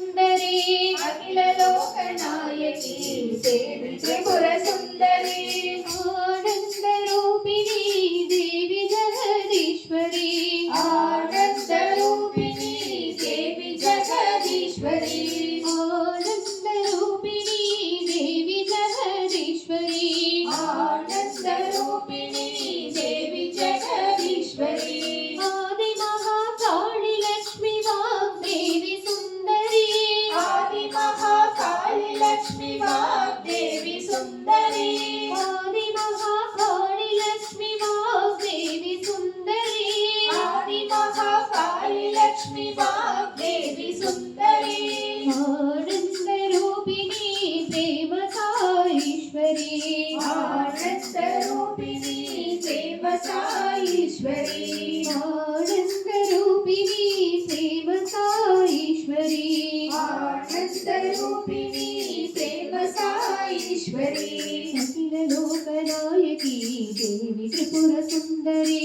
సుందరి అఖిల లోక నాయకి దేవి త్రిపుర సుందరి ఆనంద రూపిణి దేవి జగదీశ్వరి ఆనంద రూపిణి దేవి జగదీశ్వరి ఆనంద రూపిణి దేవి జగదీశ్వరి ఆనంద రూపిణి దేవి జగదీశ్వరి ఆది మహాకాళి లక్ష్మి వాగ్దేవి సుందరి ఆది మహాకాళి లక్ష్మి వాగ్దేవి సుందరి ఆది మహాకాళి లక్ష్మి వాగ్దేవి సుందరి ఆది మహాకాళి లక్ష్మి వాగ్దేవి సుందరి ఆనంద రూపిణి ప్రేమ సాయిశ్వరి ఆనంద రూపిణి దేవ సాయిశ్వరి ఆనంద రూపిణి ప్రేమ సాయిశ్వరి ఆనంద రూపిణి ప్రేమ సాయిశ్వరి అఖిల లోకనాయకి దేవి త్రిపుర సుందరి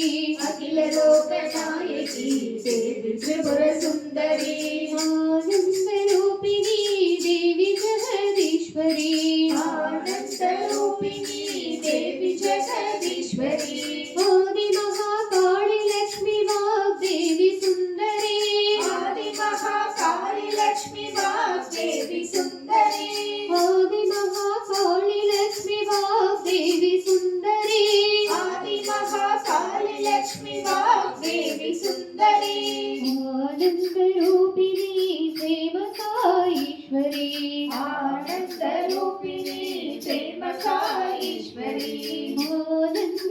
అఖిల లోక నాయకి దేవి త్రిపుర సుందరి ఆనంద రూపిణి దేవి జగదీశ్వరి ఆనంద రూపిణి దేవి జగదీశ్వరి ఆది మహాకాళి లక్ష్మి వాగ్దేవి సుందరి ఆది మహాకాళి లక్ష్మి వాగ్దేవి సుందరి ఆది మహాకాళి లక్ష్మి వాగ్దేవి సుందరి ఆది మహాకాళి లక్ష్మి వాగ్దేవి సుందరి ఆనంద రూపిణి ప్రేమ సాయిశ్వరి ఆనంద రూపిణి ప్రేమ సాయిశ్వరి ఆనంద